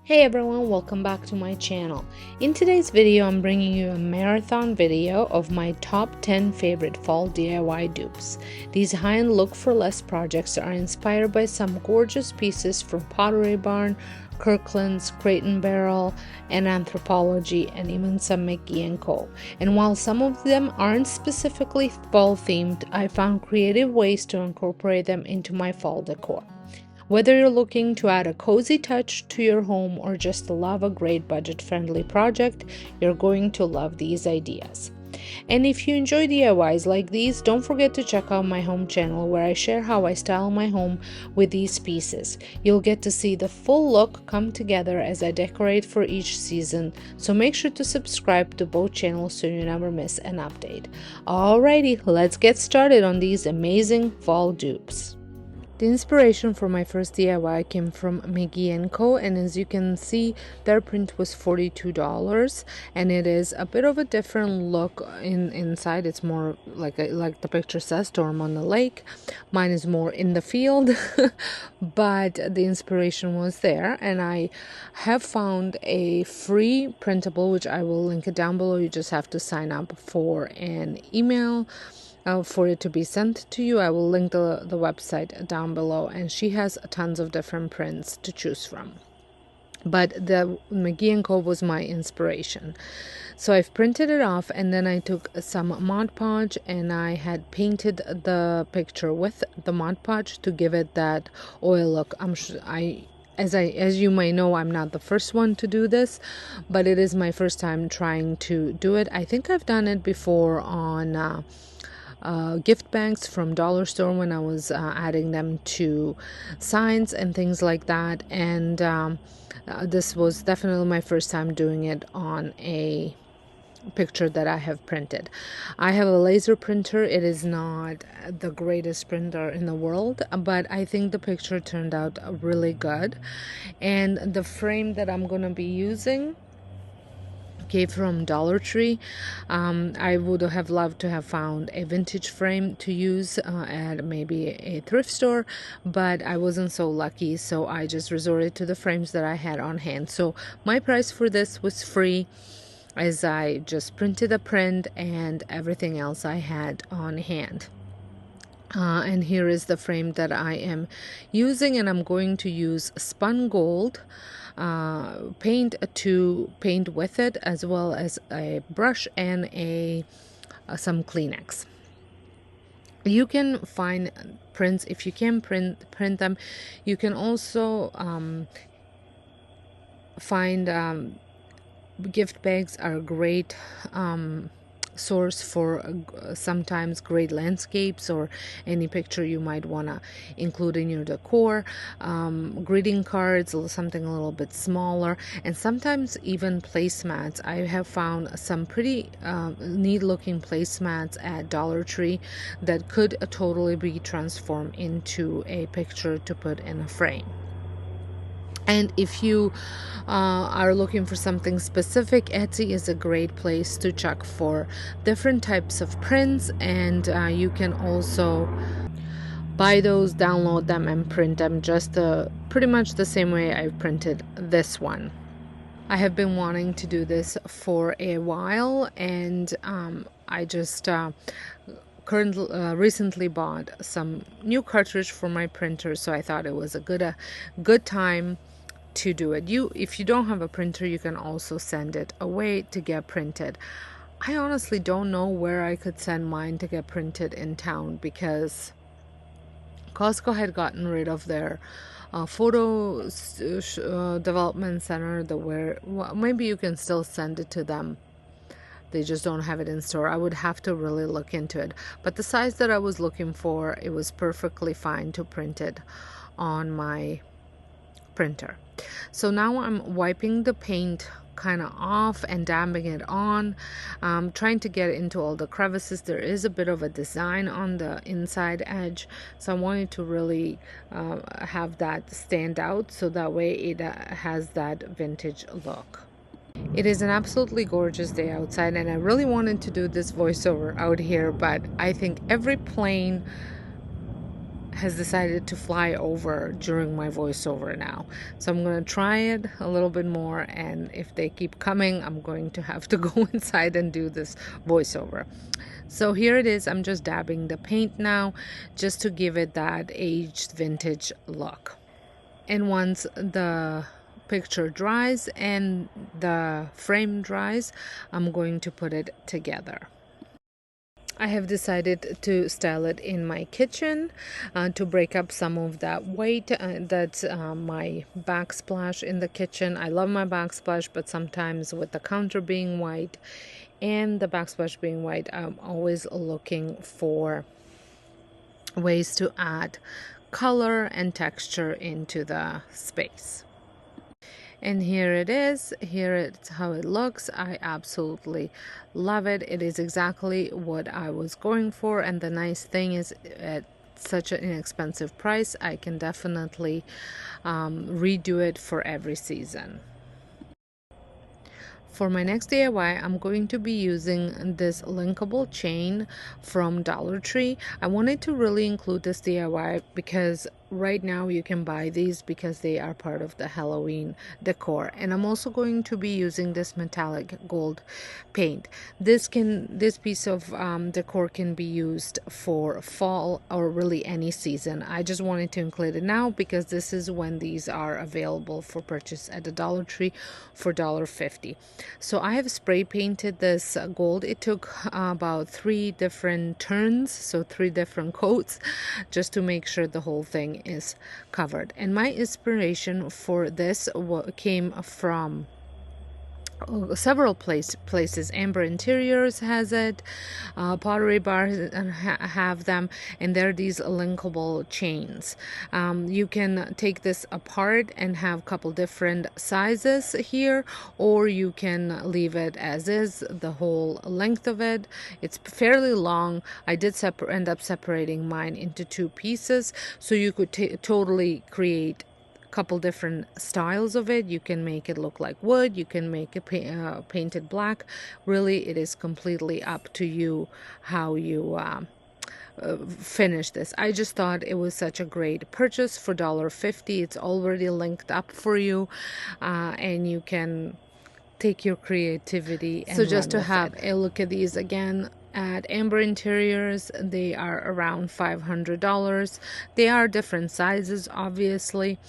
Hey everyone, welcome back to my channel. In today's video, I'm bringing you a marathon video of my top 10 favorite fall DIY dupes. These high-end look for less projects are inspired by some gorgeous pieces from Pottery Barn, Kirkland's, Crate and Barrel, and Anthropology, and even some McGee and Co. And while some of them aren't specifically fall themed, I found creative ways to incorporate them into my fall decor. Whether you're looking to add a cozy touch to your home or just love a great budget-friendly project, you're going to love these ideas. And if you enjoy DIYs like these, don't forget to check out my home channel where I share how I style my home with these pieces. You'll get to see the full look come together as I decorate for each season, so make sure to subscribe to both channels so you never miss an update. Alrighty, let's get started on these amazing fall dupes. The inspiration for my first DIY came from McGee and Co, and as you can see, their print was $42, and it is a bit of a different look inside. It's more like the picture says, storm on the lake. Mine is more in the field, but the inspiration was there, and I have found a free printable, which I will link it down below. You just have to sign up for an email for it to be sent to you. I will link the website down below, and she has tons of different prints to choose from, but the McGee & Co was my inspiration. So I've printed it off, and then I took some Mod Podge and I had painted the picture with the Mod Podge to give it that oil look. As you may know, I'm not the first one to do this, but it is my first time trying to do it. I think I've done it before on gift bags from dollar store when I was adding them to signs and things like that, and this was definitely my first time doing it on a picture that I have printed. I have a laser printer. It is not the greatest printer in the world, but I think the picture turned out really good. And the frame that I'm going to be using came from Dollar Tree. I would have loved to have found a vintage frame to use at maybe a thrift store, but I wasn't so lucky, so I just resorted to the frames that I had on hand. So my price for this was free, as I just printed a print and everything else I had on hand. And here is the frame that I am using, and I'm going to use spun gold paint to paint with it, as well as a brush and some Kleenex. You can find prints if you can print them. You can also find gift bags are a great source for sometimes great landscapes or any picture you might want to include in your decor. Greeting cards, something a little bit smaller, and sometimes even placemats. I have found some pretty neat looking placemats at Dollar Tree that could totally be transformed into a picture to put in a frame. And if you are looking for something specific, Etsy is a great place to check for different types of prints, and you can also buy those, download them, and print them just pretty much the same way I've printed this one. I have been wanting to do for a while, and I just recently bought some new cartridge for my printer, so I thought it was a good time to do it. If you don't have a printer, you can also send it away to get printed. I honestly don't know where I could send mine to get printed in town, because Costco had gotten rid of their photo development center, maybe you can still send it to them. They just don't have it in store. I would have to really look into it, but the size that I was looking for, it was perfectly fine to print it on my printer. So now I'm wiping the paint kind of off and dabbing it on, trying to get into all the crevices. There is a bit of a design on the inside edge, so I wanted to really have that stand out, so that way it has that vintage look. It is an absolutely gorgeous day outside, and I really wanted to do this voiceover out here, but I think every plane has decided to fly over during my voiceover now. So I'm going to try it a little bit more, and if they keep coming, I'm going to have to go inside and do this voiceover. So here it is. I'm just dabbing the paint now just to give it that aged vintage look. And once the picture dries and the frame dries, I'm going to put it together. I have decided to style it in my kitchen to break up some of that white that's my backsplash in the kitchen. I love my backsplash, but sometimes with the counter being white and the backsplash being white, I'm always looking for ways to add color and texture into the space. And here it is. Here it's how it looks. I absolutely love it. It is exactly what I was going for, and the nice thing is at such an inexpensive price, I can definitely redo it for every season. For my next DIY, I'm going to be using this linkable chain from Dollar Tree. I wanted to really include this DIY because right now you can buy these because they are part of the Halloween decor. And I'm also going to be using this metallic gold paint. This piece of decor can be used for fall or really any season. I just wanted to include it now because this is when these are available for purchase at the Dollar Tree for $1.50. So I have spray painted this gold. It took about 3 different turns, so 3 different coats, just to make sure the whole thing is covered. And my inspiration for this came from several places. Amber Interiors has it, Pottery Barn have them, and they're these linkable chains. You can take this apart and have a couple different sizes here, or you can leave it as is, the whole length of it. It's fairly long. I did end up separating mine into 2 pieces, so you could totally create couple different styles of it. You can make it look like wood, you can make it painted black. Really, it is completely up to you how you finish this. I just thought it was such a great purchase for $1.50. It's already linked up for you, and you can take your creativity and so just to have a look at these again. At Amber Interiors, they are around $500. They are different sizes, obviously.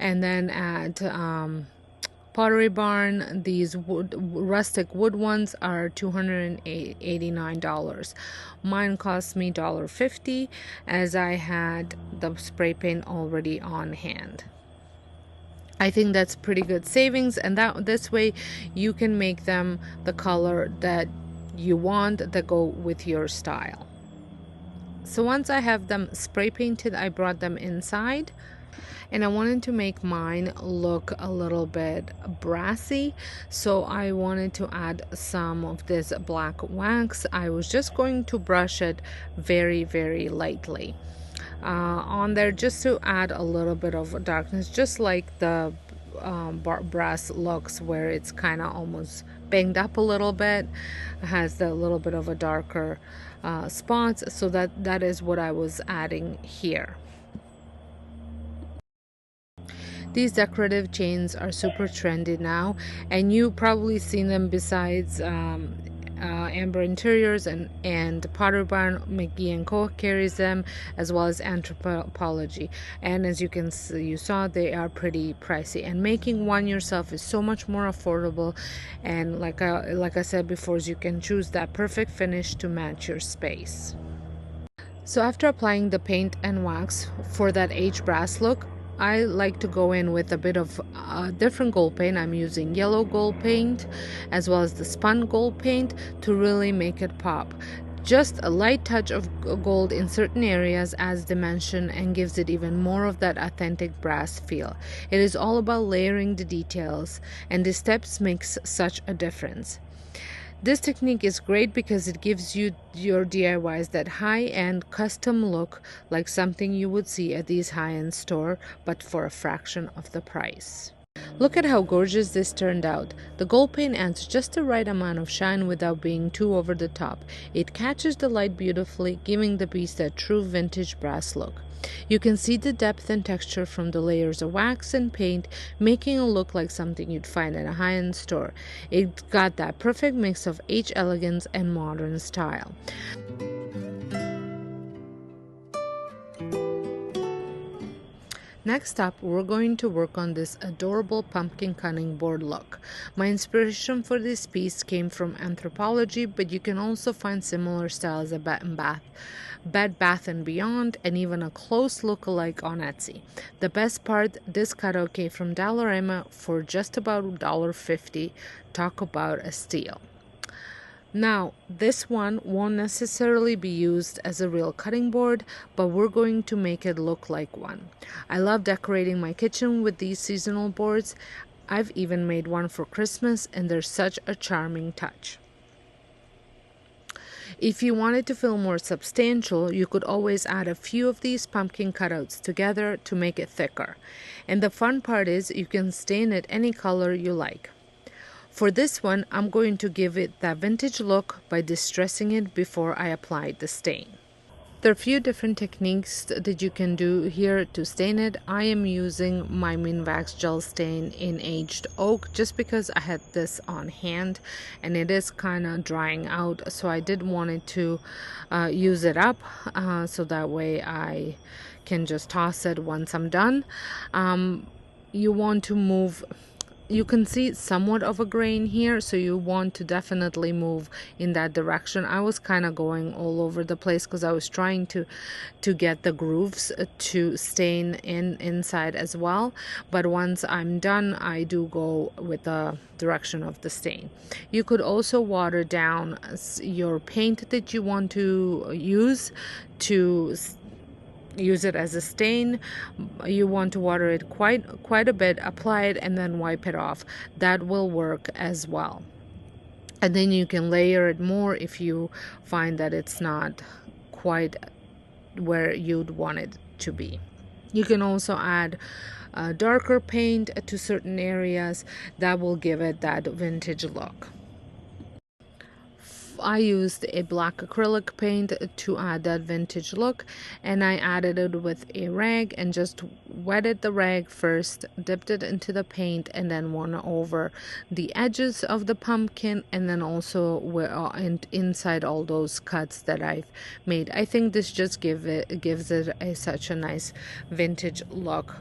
And then at Pottery Barn, these rustic wood ones are $289. Mine cost me $1.50 as I had the spray paint already on hand. I think that's pretty good savings, and this way you can make them the color that you want that go with your style. So once I have them spray painted, I brought them inside, and I wanted to make mine look a little bit brassy, so I wanted to add some of this black wax. I was just going to brush it very, very lightly on there just to add a little bit of darkness, just like the brass looks, where it's kind of almost banged up a little bit, has a little bit of a darker spots. So that is what I was adding here. These decorative chains are super trendy now, and you probably seen them besides Amber Interiors and Pottery Barn. McGee and Co carries them, as well as Anthropology. And as you can see, you saw, they are pretty pricey, and making one yourself is so much more affordable. And like I said before, you can choose that perfect finish to match your space. So after applying the paint and wax for that aged brass look, I like to go in with a bit of different gold paint. I'm using yellow gold paint as well as the spun gold paint to really make it pop. Just a light touch of gold in certain areas adds dimension and gives it even more of that authentic brass feel. It is all about layering the details, and the steps makes such a difference. This technique is great because it gives you your DIYs that high-end custom look, like something you would see at these high-end store, but for a fraction of the price. Look at how gorgeous this turned out. The gold paint adds just the right amount of shine without being too over the top. It catches the light beautifully, giving the piece that true vintage brass look. You can see the depth and texture from the layers of wax and paint, making it look like something you'd find at a high-end store. It got that perfect mix of age elegance and modern style. Next up, we're going to work on this adorable pumpkin cutting board look. My inspiration for this piece came from Anthropology, but you can also find similar styles at Bed Bath & Beyond, and even a close look-alike on Etsy. The best part, this cutout came from Dollarama for just about $1.50. Talk about a steal. Now, this one won't necessarily be used as a real cutting board, but we're going to make it look like one. I love decorating my kitchen with these seasonal boards. I've even made one for Christmas, and they're such a charming touch. If you wanted to feel more substantial, you could always add a few of these pumpkin cutouts together to make it thicker. And the fun part is you can stain it any color you like. For this one, I'm going to give it that vintage look by distressing it before I apply the stain. There are a few different techniques that you can do here to stain it. I am using my Minwax gel stain in aged oak just because I had this on hand and it is kind of drying out, so I did want it to use it up so that way I can just toss it once I'm done. You want to move. You can see somewhat of a grain here, so you want to definitely move in that direction. I was kind of going all over the place because I was trying to get the grooves to stain inside as well, but once I'm done I do go with the direction of the stain. You could also water down your paint that you want to use it as a stain. You want to water it quite a bit, apply it, and then wipe it off. That will work as well. And then you can layer it more if you find that it's not quite where you'd want it to be. You can also add darker paint to certain areas that will give it that vintage look. I used a black acrylic paint to add that vintage look, and I added it with a rag and just wetted the rag first, dipped it into the paint, and then went over the edges of the pumpkin, and then also inside all those cuts that I've made. I think this just gives it such a nice vintage look.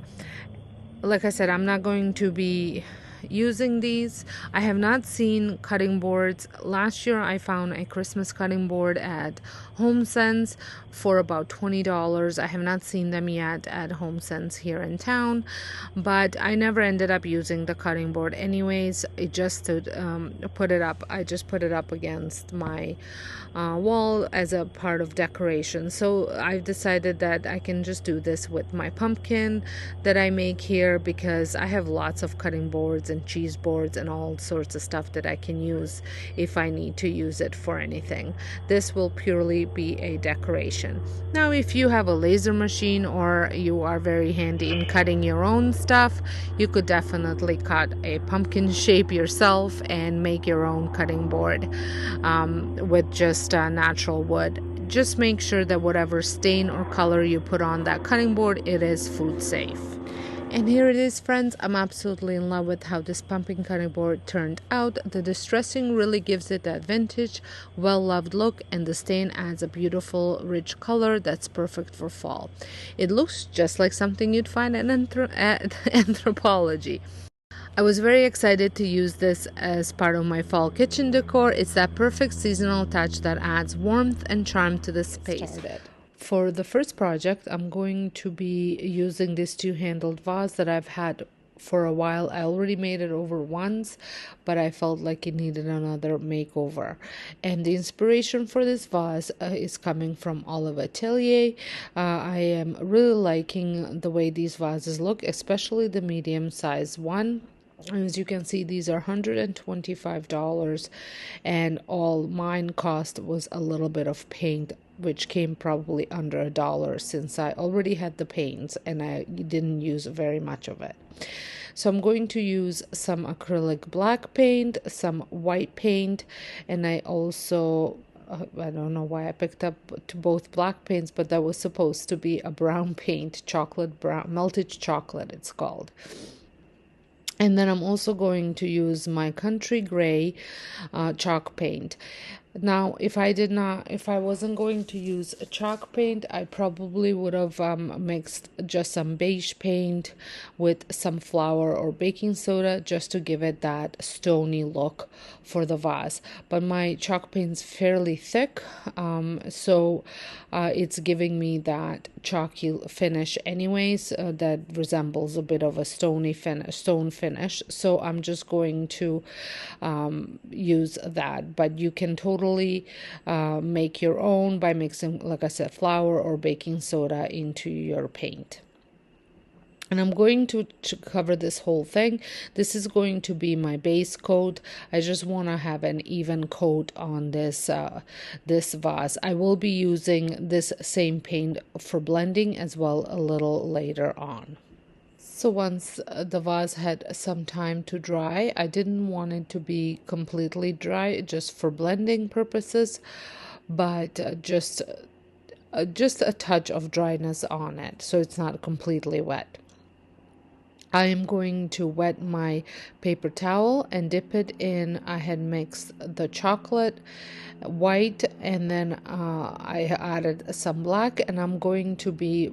Like I said, I'm not going to be using these. I have not seen cutting boards. Last year I found a Christmas cutting board at HomeSense for about $20. I have not seen them yet at HomeSense here in town, but I never ended up using the cutting board anyways. It just to put it up, I just put it up against my wall as a part of decoration. So I've decided that I can just do this with my pumpkin that I make here, because I have lots of cutting boards and cheese boards and all sorts of stuff that I can use if I need to use it for anything. This will purely be a decoration. Now, if you have a laser machine or you are very handy in cutting your own stuff, you could definitely cut a pumpkin shape yourself and make your own cutting board with just natural wood. Just make sure that whatever stain or color you put on that cutting board, it is food safe. And here it is, friends. I'm absolutely in love with how this pumpkin cutting board turned out. The distressing really gives it that vintage, well-loved look, and the stain adds a beautiful, rich color that's perfect for fall. It looks just like something you'd find at Anthropology. I was very excited to use this as part of my fall kitchen decor. It's that perfect seasonal touch that adds warmth and charm to the space. For the first project, I'm going to be using this two-handled vase that I've had for a while. I already made it over once, but I felt like it needed another makeover. And the inspiration for this vase is coming from Olive Atelier. I am really liking the way these vases look, especially the medium-sized one. As you can see, these are $125, and all mine cost was a little bit of paint, which came probably under $1 since I already had the paints and I didn't use very much of it. So I'm going to use some acrylic black paint, some white paint, and I also I don't know why I picked up to both black paints, but that was supposed to be a brown paint, chocolate brown, melted chocolate, it's called. And then I'm also going to use my country gray chalk paint. Now, if I wasn't going to use a chalk paint, I probably would have mixed just some beige paint with some flour or baking soda just to give it that stony look for the vase. But my chalk paint's fairly thick, so it's giving me that chalky finish anyways, that resembles a bit of a stone finish. So I'm just going to use that. But you can totally make your own by mixing, like I said, flour or baking soda into your paint. And I'm going to cover this whole thing. This is going to be my base coat. I just want to have an even coat on this this vase. I will be using this same paint for blending as well a little later on. So once the vase had some time to dry, I didn't want it to be completely dry just for blending purposes, but just a touch of dryness on it so it's not completely wet. I am going to wet my paper towel and dip it in. I had mixed the chocolate white and then I added some black, and I'm going to be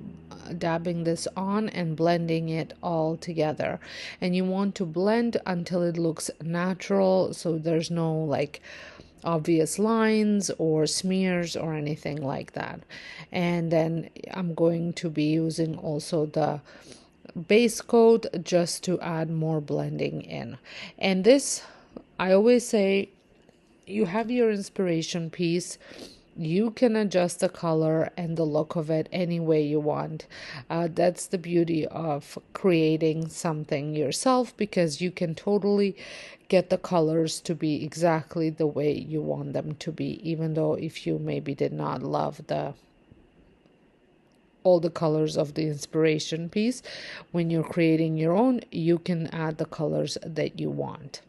dabbing this on and blending it all together. And you want to blend until it looks natural, so there's no like obvious lines or smears or anything like that. And then I'm going to be using also the base coat just to add more blending in. And this, I always say, you have your inspiration piece, you can adjust the color and the look of it any way you want. That's the beauty of creating something yourself, because you can totally get the colors to be exactly the way you want them to be, even though if you maybe did not love all the colors of the inspiration piece, when you're creating your own, you can add the colors that you want.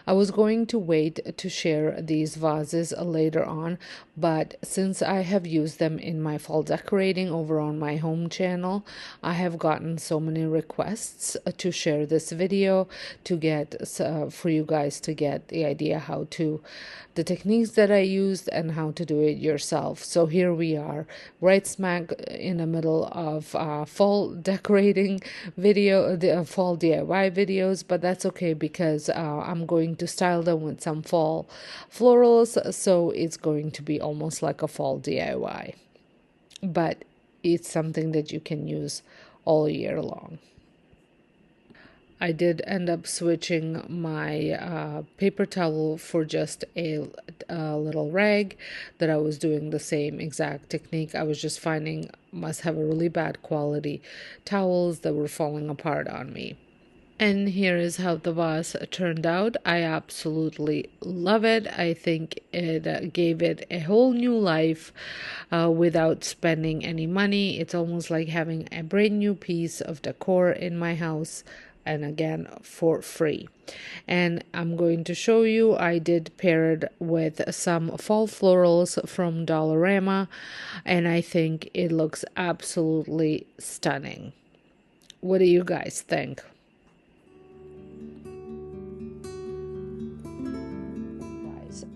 I was going to wait to share these vases later on, but since I have used them in my fall decorating over on my home channel, I have gotten so many requests to share this video to get for you guys to get the idea how to the techniques that I used and how to do it yourself. So here we are, right smack in the middle of fall decorating video, the fall DIY videos, but that's okay because I'm going to style them with some fall florals, so it's going to be almost like a fall DIY, but it's something that you can use all year long. I did end up switching my paper towel for just a little rag that I was doing the same exact technique. I was just finding must have a really bad quality towels that were falling apart on me. And here is how the vase turned out. I absolutely love it. I think it gave it a whole new life without spending any money. It's almost like having a brand new piece of decor in my house, and again for free. And I'm going to show you, I did pair it with some fall florals from Dollarama, and I think it looks absolutely stunning. What do you guys think?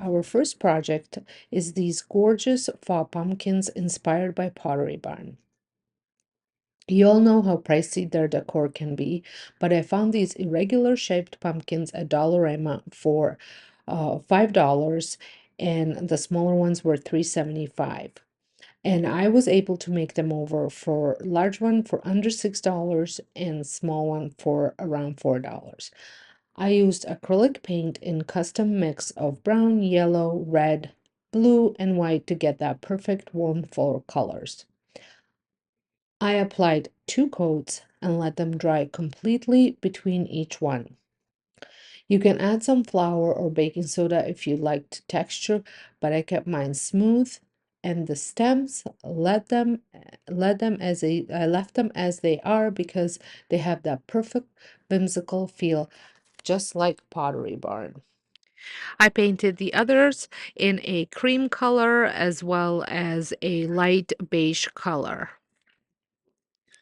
Our first project is these gorgeous fall pumpkins inspired by Pottery Barn. You all know how pricey their decor can be, but I found these irregular shaped pumpkins at Dollarama for $5, and the smaller ones were $3.75. And I was able to make them over for large one for under $6 and small one for around $4. I used acrylic paint in custom mix of brown, yellow, red, blue, and white to get that perfect warm fall colors. I applied 2 coats and let them dry completely between each one. You can add some flour or baking soda if you liked texture, but I kept mine smooth, and the stems I left them as they are because they have that perfect whimsical feel just like Pottery Barn. I painted the others in a cream color as well as a light beige color.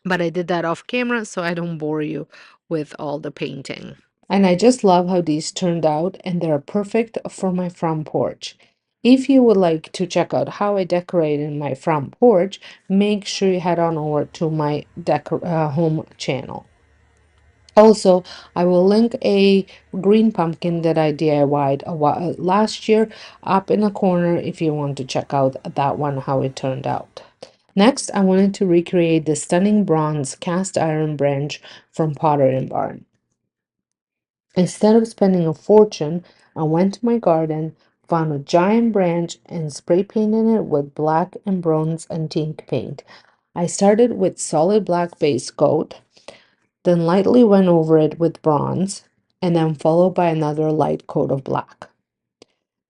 But I did that off camera so I don't bore you with all the painting. And I just love how these turned out, and they're perfect for my front porch. If you would like to check out how I decorated my front porch, make sure you head on over to my home channel. Also, I will link a green pumpkin that I DIY'd last year up in the corner if you want to check out that one, how it turned out. Next, I wanted to recreate the stunning bronze cast iron branch from Pottery Barn. Instead of spending a fortune, I went to my garden, found a giant branch, and spray painted it with black and bronze antique paint. I started with solid black base coat, then lightly went over it with bronze, and then followed by another light coat of black.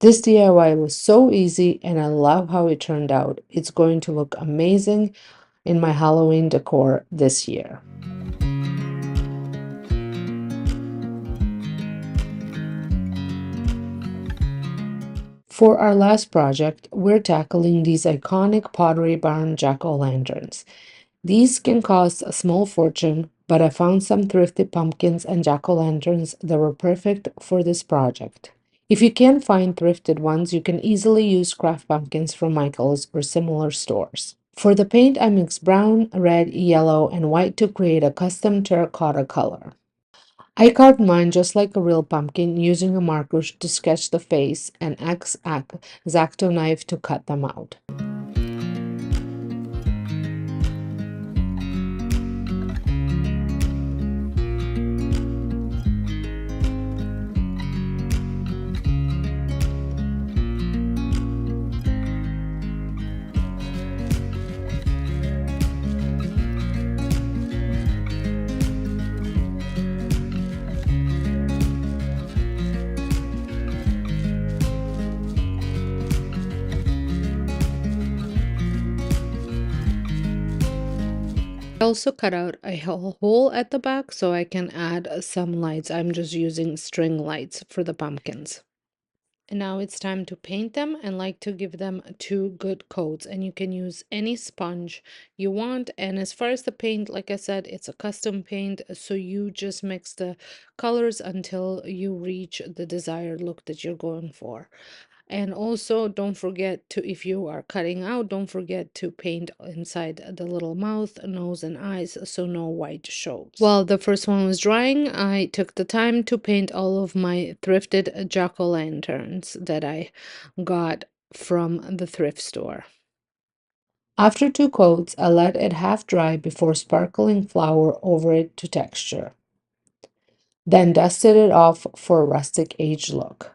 This DIY was so easy, and I love how it turned out. It's going to look amazing in my Halloween decor this year. For our last project, we're tackling these iconic Pottery Barn jack-o'-lanterns. These can cost a small fortune, but I found some thrifted pumpkins and jack-o'-lanterns that were perfect for this project. If you can't find thrifted ones, you can easily use craft pumpkins from Michael's or similar stores. For the paint, I mixed brown, red, yellow, and white to create a custom terracotta color. I carved mine just like a real pumpkin using a marker to sketch the face and X-Acto knife to cut them out. I also cut out a hole at the back so I can add some lights. I'm just using string lights for the pumpkins. And now it's time to paint them and like to give them 2 good coats, and you can use any sponge you want. And as far as the paint, like I said, it's a custom paint, so you just mix the colors until you reach the desired look that you're going for. And also don't forget to, if you are cutting out, don't forget to paint inside the little mouth, nose, and eyes so no white shows. While the first one was drying, I took the time to paint all of my thrifted jack-o'-lanterns that I got from the thrift store. After 2 coats, I let it half dry before sparkling flour over it to texture. Then dusted it off for a rustic age look.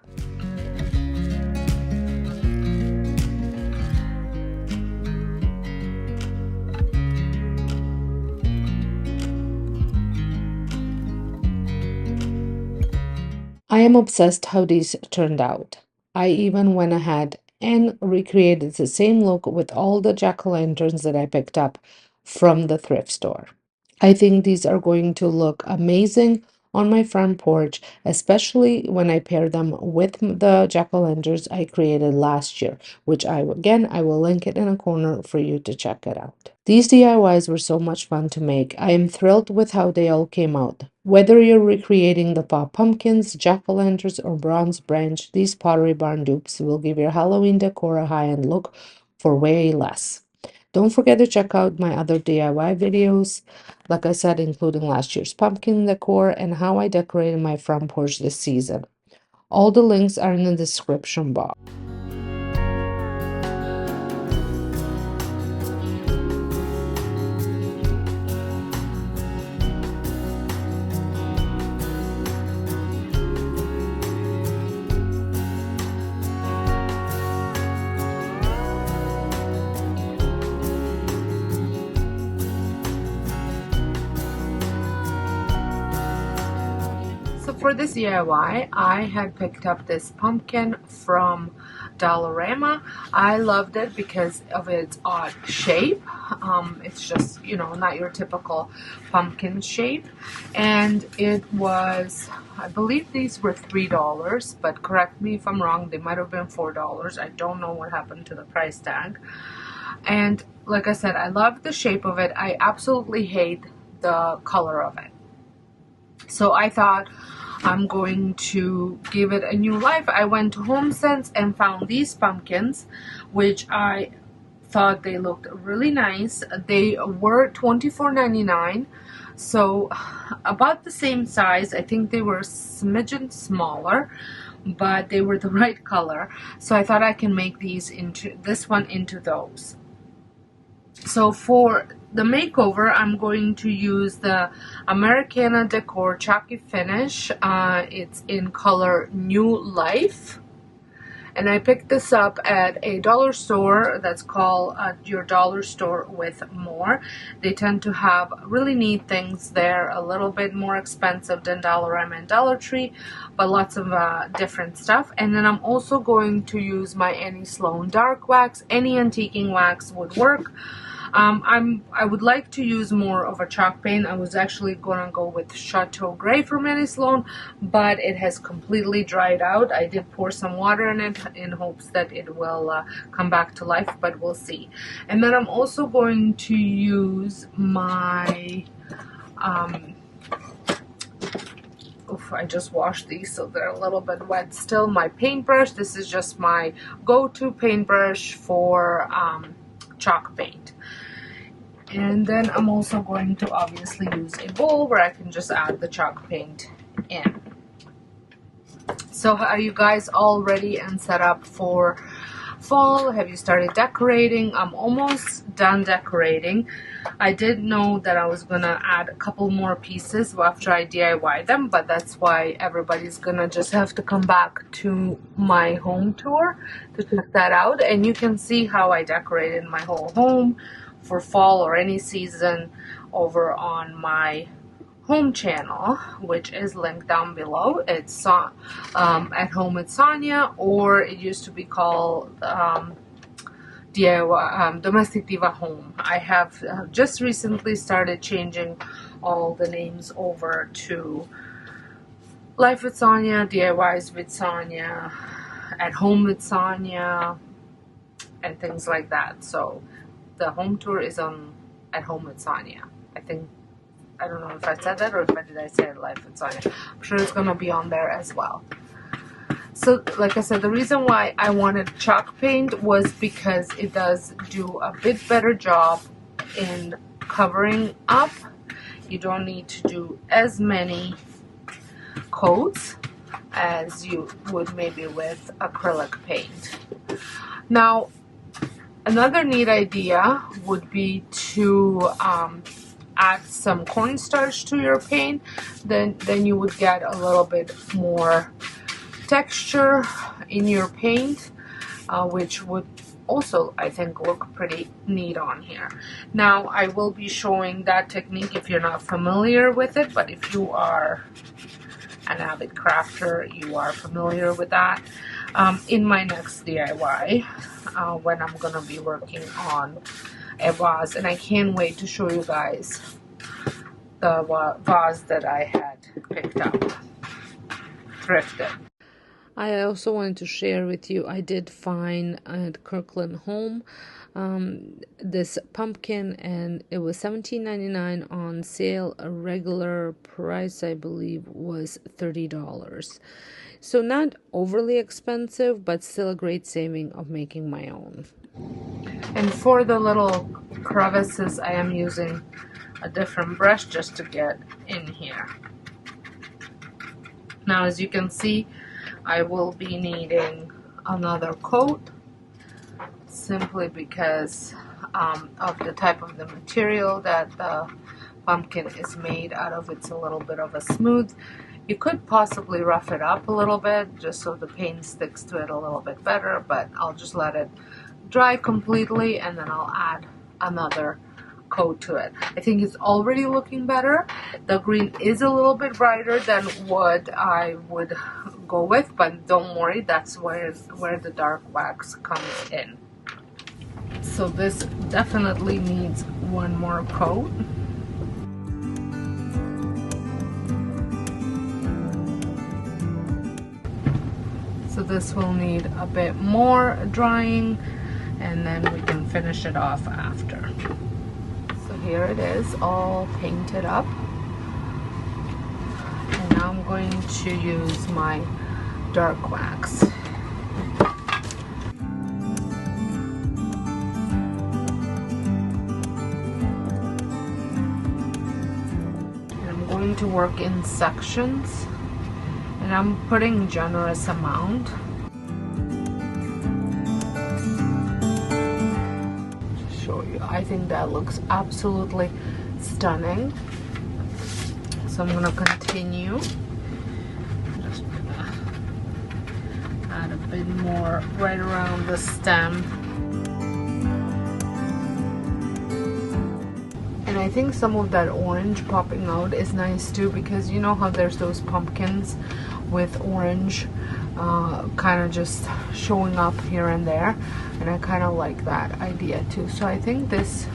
I am obsessed how these turned out. I even went ahead and recreated the same look with all the jack-o'-lanterns that I picked up from the thrift store. I think these are going to look amazing on my front porch, especially when I pair them with the jack-o'-lanterns I created last year, which I will link it in a corner for you to check it out. These DIYs were so much fun to make. I am thrilled with how they all came out. Whether you're recreating the pop pumpkins, jack-o'-lanterns, or bronze branch, these Pottery Barn dupes will give your Halloween decor a high-end look for way less. Don't forget to check out my other DIY videos, like I said, including last year's pumpkin decor and how I decorated my front porch this season. All the links are in the description box. So for this DIY, I had picked up this pumpkin from Dollarama. I loved it because of its odd shape. It's just, not your typical pumpkin shape. And it was I believe these were $3, but correct me if I'm wrong, they might have been $4. I don't know what happened to the price tag. And like I said, I love the shape of it. I absolutely hate the color of it. So I thought I'm going to give it a new life. I went to HomeSense and found these pumpkins, which I thought they looked really nice. They were $24.99, so about the same size. I think they were a smidgen smaller, but they were the right color. So I thought I can make this one into those. So for the makeover, I'm going to use the Americana Decor Chalky Finish. It's in color New Life. And I picked this up at a dollar store that's called Your Dollar Store with More. They tend to have really neat things there, a little bit more expensive than Dollarama and Dollar Tree, but lots of different stuff. And then I'm also going to use my Annie Sloan Dark Wax. Any antiquing wax would work. I would like to use more of a chalk paint. I was actually gonna go with Chateau Gray from Annie Sloan, but it has completely dried out. I did pour some water in it in hopes that it will come back to life, but we'll see. And then I'm also going to use my I just washed these, so they're a little bit wet still. My paintbrush. This is just my go-to paintbrush for chalk paint. And then I'm also going to obviously use a bowl where I can just add the chalk paint in. So are you guys all ready and set up for fall? Have you started decorating? I'm almost done decorating. I did know that I was gonna add a couple more pieces after I DIY them, but that's why everybody's gonna just have to come back to my home tour to check that out. And you can see how I decorated my whole home for fall or any season over on my home channel, which is linked down below. It's At Home with Sonia, or it used to be called DIY Domestic Diva Home. I have just recently started changing all the names over to Life with Sonia, DIYs with Sonia, At Home with Sonia, and things like that. So the home tour is on At Home with Sonia. I don't know if I said that or did I say Life with Sonia. I'm sure it's gonna be on there as well. So like I said, the reason why I wanted chalk paint was because it does do a bit better job in covering up. You don't need to do as many coats as you would maybe with acrylic paint. Now, another neat idea would be to add some cornstarch to your paint. Then you would get a little bit more texture in your paint, which would also, I think, look pretty neat on here. Now, I will be showing that technique if you're not familiar with it, but if you are an avid crafter, you are familiar with that. In my next DIY, when I'm gonna be working on a vase, and I can't wait to show you guys the vase that I had picked up, thrifted. I also wanted to share with you, I did find at Kirkland Home this pumpkin, and it was $17.99 on sale. A regular price, I believe, was $30. So not overly expensive, but still a great saving of making my own. And for the little crevices, I am using a different brush just to get in here. Now, as you can see, I will be needing another coat simply because of the type of the material that the pumpkin is made out of. It's a little bit of a smooth. You could possibly rough it up a little bit just so the paint sticks to it a little bit better, but I'll just let it dry completely and then I'll add another coat to it. I think it's already looking better. The green is a little bit brighter than what I would go with, but don't worry, that's where the dark wax comes in. So this definitely needs one more coat. So this will need a bit more drying, and then we can finish it off after. So here it is, all painted up. And now I'm going to use my dark wax. And I'm going to work in sections, and I'm putting generous amount. Just show you, I think that looks absolutely stunning. So I'm gonna continue. Just gonna add a bit more right around the stem. And I think some of that orange popping out is nice too, because you know how there's those pumpkins with orange kind of just showing up here and there, and I kind of like that idea too. So I think this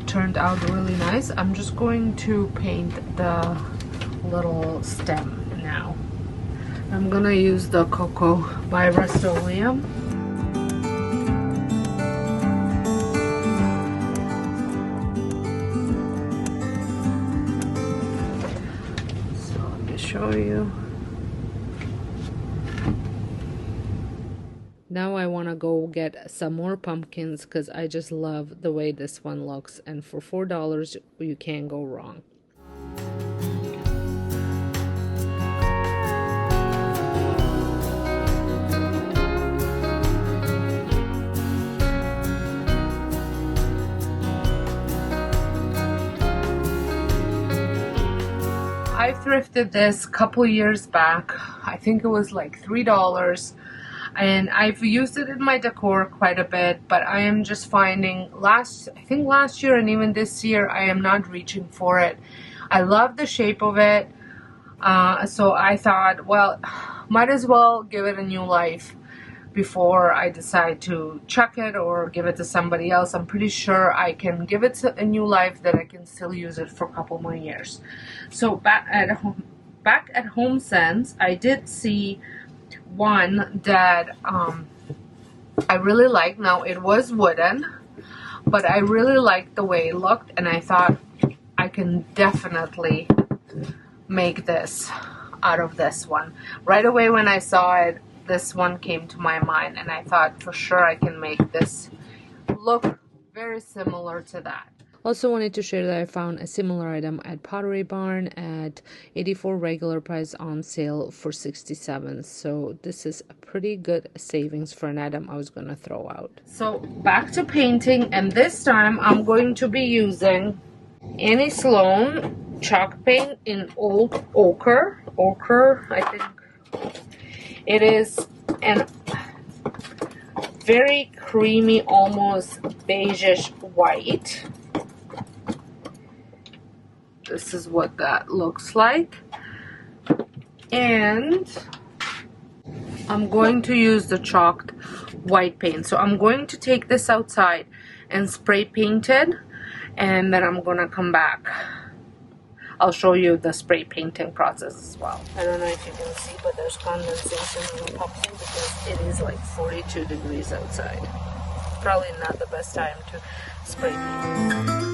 turned out really nice. I'm just going to paint the little stem now. I'm gonna use the Cocoa by Rustic. So let me show you. Now I want to go get some more pumpkins because I just love the way this one looks, and for $4 you can't go wrong. I thrifted this a couple years back. I think it was like $3. And I've used it in my decor quite a bit, but I am just finding I think last year and even this year, I am not reaching for it. I love the shape of it. So I thought, well, might as well give it a new life before I decide to chuck it or give it to somebody else. I'm pretty sure I can give it a new life, that I can still use it for a couple more years. So back at Home Sense, I did see one that I really like. Now it was wooden, but I really liked the way it looked, and I thought I can definitely make this out of this one. Right away when I saw it, this one came to my mind, and I thought for sure I can make this look very similar to that. Also wanted to share that I found a similar item at Pottery Barn at $84 regular price, on sale for $67. So this is a pretty good savings for an item I was going to throw out. So back to painting, and this time I'm going to be using Annie Sloan chalk paint in Old Ochre. I think it is an very creamy, almost beigeish white. This is what that looks like. And I'm going to use the chalked white paint. So I'm going to take this outside and spray paint it, and then I'm gonna come back. I'll show you the spray painting process as well. I don't know if you can see, but there's condensation in the pumpkin because it is like 42 degrees outside. Probably not the best time to spray paint.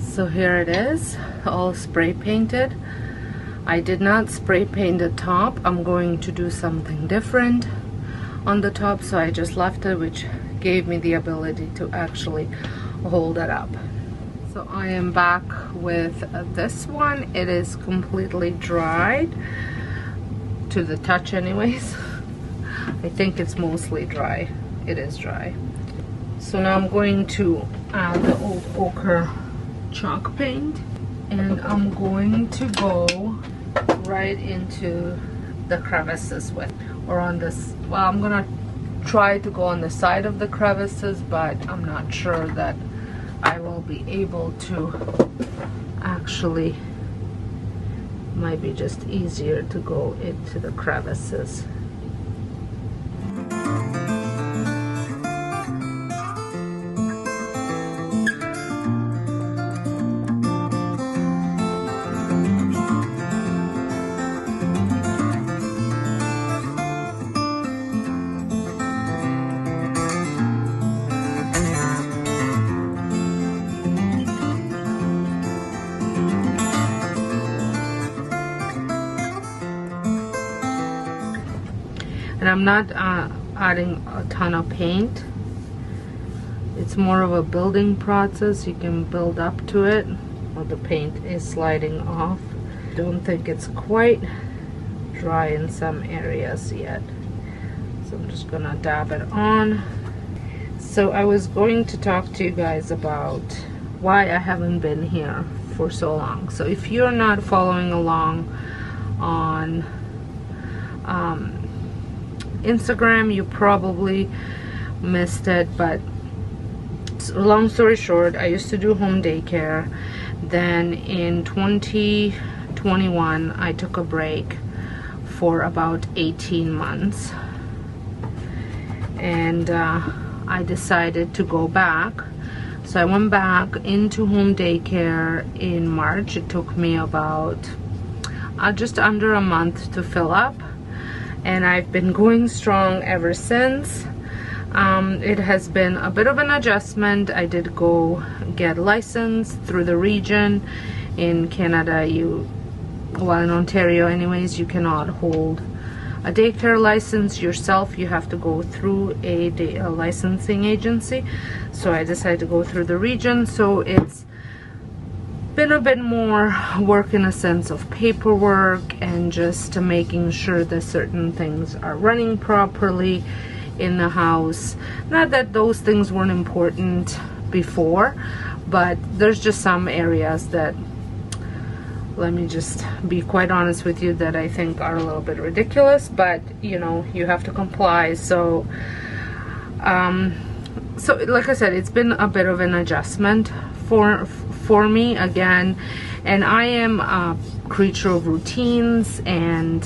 So here it is, all spray painted. I did not spray paint the top. I'm going to do something different on the top, so I just left it, which gave me the ability to actually hold it up. So I am back with this one. It is completely dried to the touch anyways. I think it's mostly dry. It is dry. So now I'm going to add the Old Ochre chalk paint, and I'm going to go right into the crevices with, or on this, well, I'm gonna try to go on the side of the crevices, but I'm not sure that I will be able to. Actually, might be just easier to go into the crevices. And I'm not adding a ton of paint. It's more of a building process. You can build up to it while the paint is sliding off. Don't think it's quite dry in some areas yet, so I'm just gonna dab it on. So I was going to talk to you guys about why I haven't been here for so long. So if you're not following along on Instagram, you probably missed it, but long story short, I used to do home daycare. Then in 2021 I took a break for about 18 months, and I decided to go back. So I went back into home daycare in March. It took me about just under a month to fill up, and I've been going strong ever since. It has been a bit of an adjustment. I did go get licensed through the region. In Canada, well, in Ontario anyways, you cannot hold a daycare license yourself. You have to go through a licensing agency. So I decided to go through the region. So it's been a bit more work in a sense of paperwork and just making sure that certain things are running properly in the house. Not that those things weren't important before, but there's just some areas that, let me just be quite honest with you, that I think are a little bit ridiculous, but you know, you have to comply. So so like I said, it's been a bit of an adjustment for me again, and I am a creature of routines and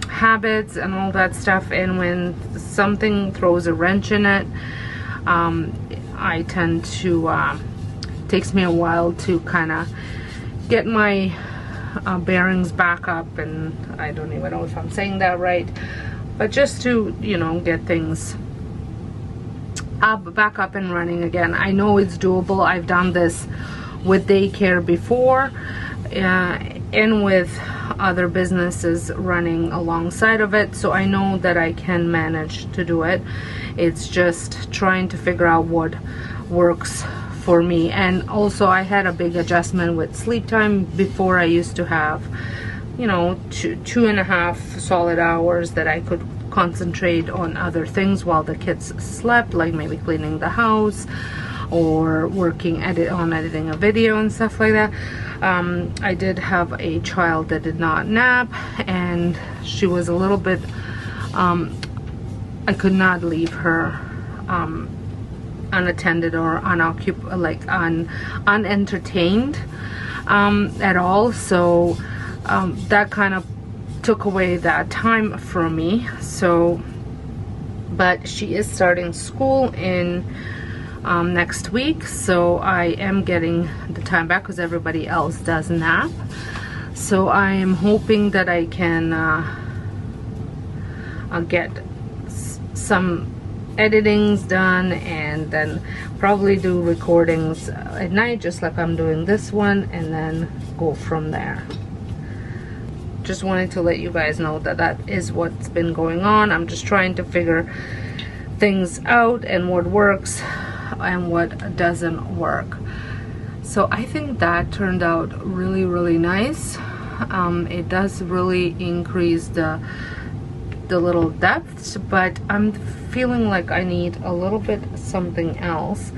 habits and all that stuff, and when something throws a wrench in it, I tend to takes me a while to kind of get my bearings back up, and I don't even know if I'm saying that right, but just to, you know, get things back up and running again. I know it's doable. I've done this with daycare before, and with other businesses running alongside of it, so I know that I can manage to do it. It's just trying to figure out what works for me. And also I had a big adjustment with sleep time. Before, I used to have, you know, 2.5 solid hours that I could concentrate on other things while the kids slept, like maybe cleaning the house or working on editing a video and stuff like that. I did have a child that did not nap, and she was a little bit I could not leave her unattended or unentertained at all. So that kind of took away that time from me. So, but she is starting school in next week, so I am getting the time back because everybody else does nap. So I am hoping that I can get some editings done, and then probably do recordings at night, just like I'm doing this one, and then go from there. Just wanted to let you guys know that that is what's been going on. I'm just trying to figure things out and what works and what doesn't work. So I think that turned out really, really nice. It does really increase the little depths, but I'm feeling like I need a little bit something else.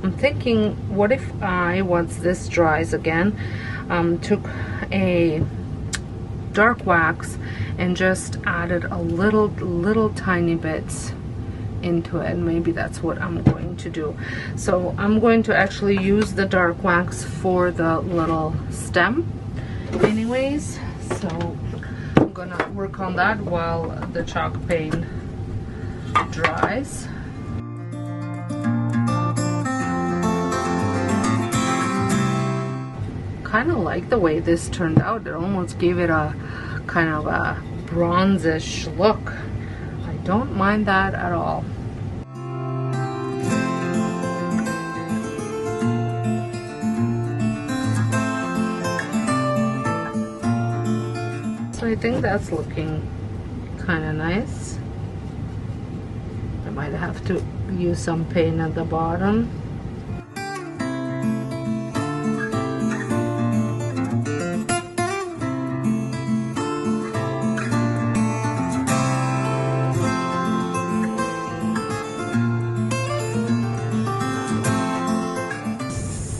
I'm thinking, what if I, once this dries again, took a dark wax and just added a little tiny bits into it, and maybe that's what I'm going to do. So I'm going to actually use the dark wax for the little stem anyways, so I'm gonna work on that while the chalk paint dries. Kind of like the way this turned out. It almost gave it a kind of a bronzish look. I don't mind that at all. So I think that's looking kind of nice. I might have to use some paint at the bottom.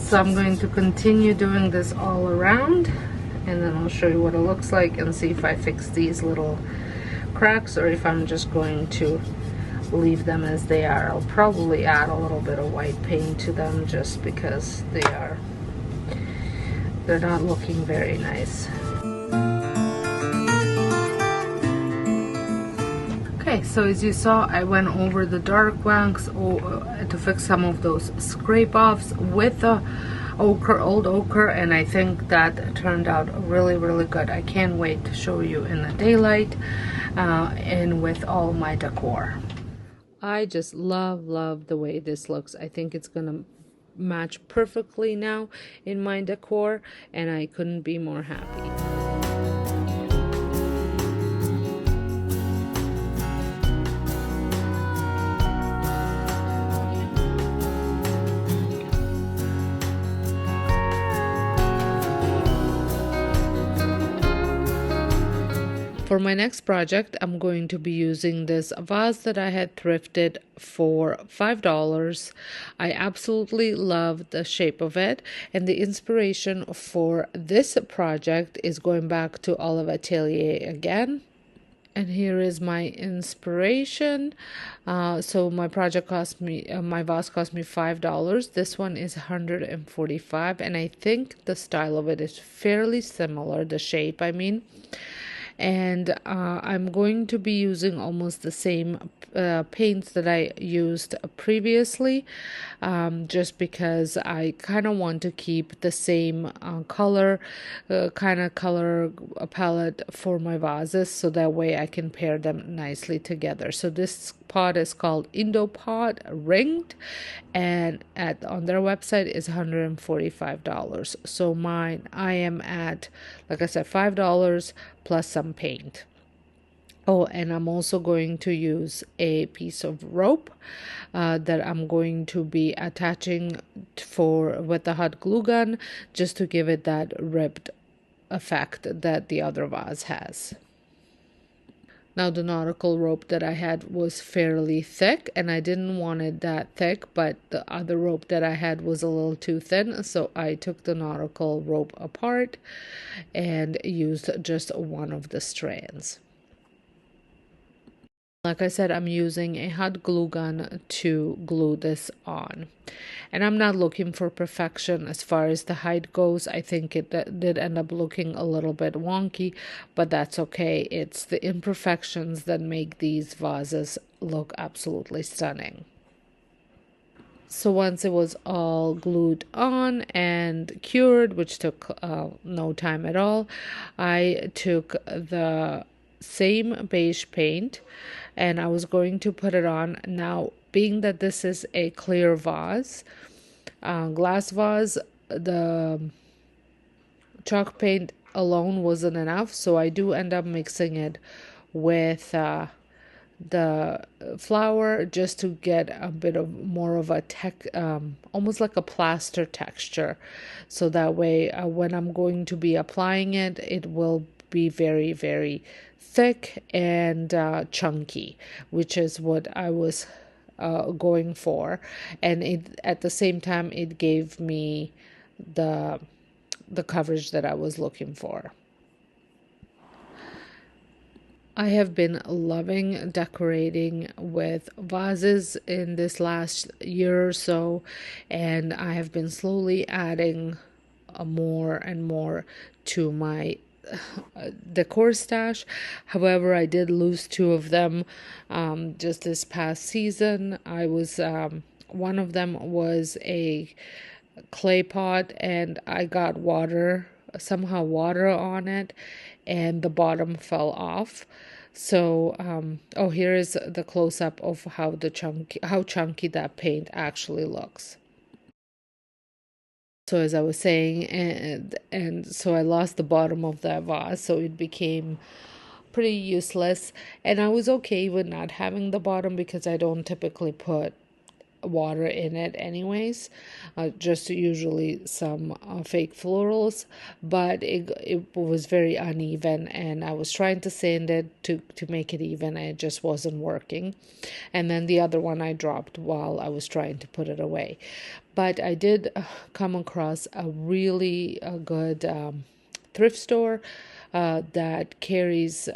So I'm going to continue doing this all around, and then I'll show you what it looks like and see if I fix these little cracks or if I'm just going to leave them as they are. I'll probably add a little bit of white paint to them just because they're not looking very nice. Okay, so as you saw, I went over the dark wax to fix some of those scrape offs with the old ochre, and I think that turned out really, really good. I can't wait to show you in the daylight and with all my decor. I just love the way this looks. I think it's gonna match perfectly now in my decor, and I couldn't be more happy. For my next project, I'm going to be using this vase that I had thrifted for $5. I absolutely love the shape of it, and the inspiration for this project is going back to Olive Atelier again. And here is my inspiration. So my project cost me, my vase cost me $5. This one is $145, and I think the style of it is fairly similar, the shape, I mean. And I'm going to be using almost the same paints that I used previously, just because I kind of want to keep the same color palette for my vases, so that way I can pair them nicely together. So this pot is called Indo Pot Ringed, and on their website is $145. So mine, I am at, like I said, $5 plus some paint. Oh, and I'm also going to use a piece of rope that I'm going to be attaching with the hot glue gun, just to give it that ribbed effect that the other vase has. Now, the nautical rope that I had was fairly thick, and I didn't want it that thick, but the other rope that I had was a little too thin, so I took the nautical rope apart and used just one of the strands. Like I said, I'm using a hot glue gun to glue this on. And I'm not looking for perfection as far as the height goes. I think it did end up looking a little bit wonky, but that's okay. It's the imperfections that make these vases look absolutely stunning. So once it was all glued on and cured, which took no time at all, I took the same beige paint and I was going to put it on. Now, being that this is a clear vase, glass vase, the chalk paint alone wasn't enough, so I do end up mixing it with the flour just to get a bit of more of a almost like a plaster texture, so that way when I'm going to be applying it, it will be very, very thick and chunky, which is what I was going for, and it at the same time it gave me the coverage that I was looking for. I have been loving decorating with vases in this last year or so, and I have been slowly adding more and more to my decor stash. However, I did lose two of them just this past season. I was one of them was a clay pot, and I got water on it, and the bottom fell off. So here is the close-up of how chunky that paint actually looks. So as I was saying, and so I lost the bottom of that vase, so it became pretty useless, and I was okay with not having the bottom because I don't typically put water in it anyways, just usually some fake florals, but it was very uneven, and I was trying to sand it to make it even, and it just wasn't working. And then the other one I dropped while I was trying to put it away. But I did come across a really good thrift store that carries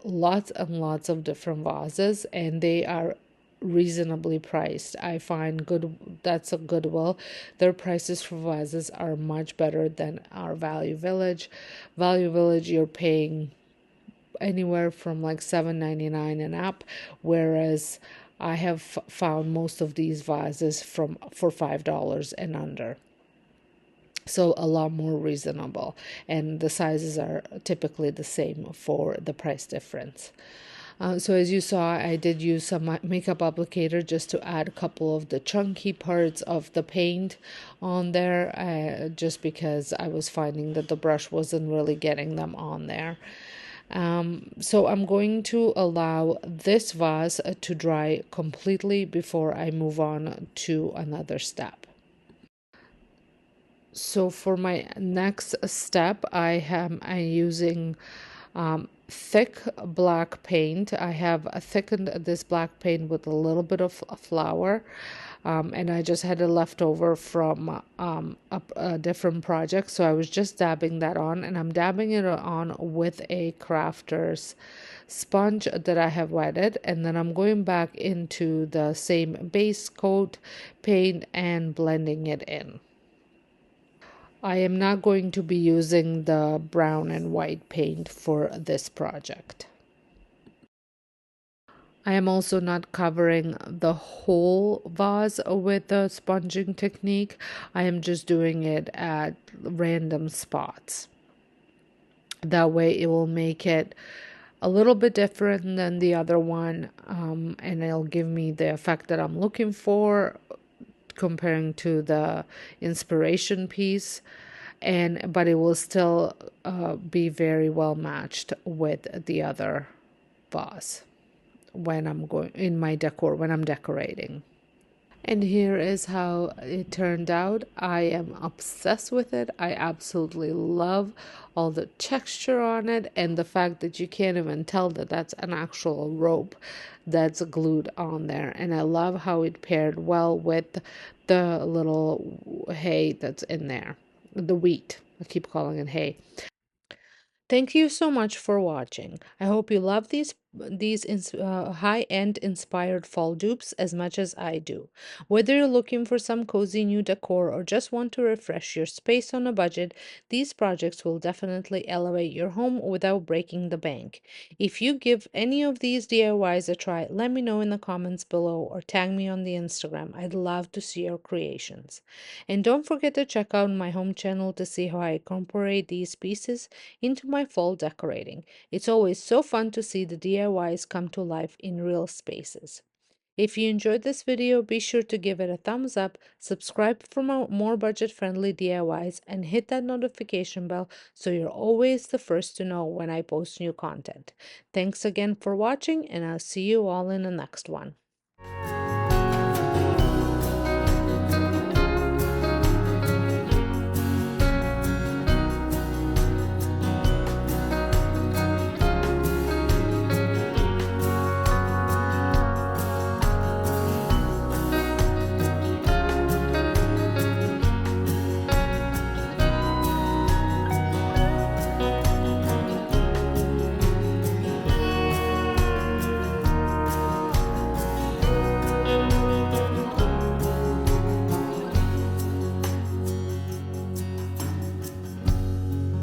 lots and lots of different vases, and they are reasonably priced. I find good that's a Goodwill. Their prices for vases are much better than our Value Village. Value Village, you're paying anywhere from like $7.99 and up, whereas I have found most of these vases for $5 and under. So a lot more reasonable, and the sizes are typically the same for the price difference. So as you saw, I did use some makeup applicator just to add a couple of the chunky parts of the paint on there, just because I was finding that the brush wasn't really getting them on there. So I'm going to allow this vase to dry completely before I move on to another step. So for my next step, I'm using thick black paint. I have thickened this black paint with a little bit of flour, and I just had it left over from a different project. So I was just dabbing that on, and I'm dabbing it on with a crafter's sponge that I have wetted, and then I'm going back into the same base coat paint and blending it in. I am not going to be using the brown and white paint for this project. I am also not covering the whole vase with the sponging technique. I am just doing it at random spots. That way it will make it a little bit different than the other one, and it'll give me the effect that I'm looking for comparing to the inspiration piece, and but it will still be very well matched with the other vase when I'm going in my decor when I'm decorating. And here is how it turned out. I am obsessed with it. I absolutely love all the texture on it, and the fact that you can't even tell that that's an actual rope that's glued on there. And I love how it paired well with the little hay that's in there, the wheat. I keep calling it hay. Thank you so much for watching. I hope you love these high-end inspired fall dupes as much as I do. Whether you're looking for some cozy new decor or just want to refresh your space on a budget, these projects will definitely elevate your home without breaking the bank. If you give any of these DIYs a try, let me know in the comments below or tag me on the Instagram. I'd love to see your creations. And don't forget to check out my home channel to see how I incorporate these pieces into my fall decorating. It's always so fun to see the DIYs come to life in real spaces. If you enjoyed this video, be sure to give it a thumbs up, subscribe for more budget-friendly DIYs, and hit that notification bell so you're always the first to know when I post new content. Thanks again for watching, and I'll see you all in the next one.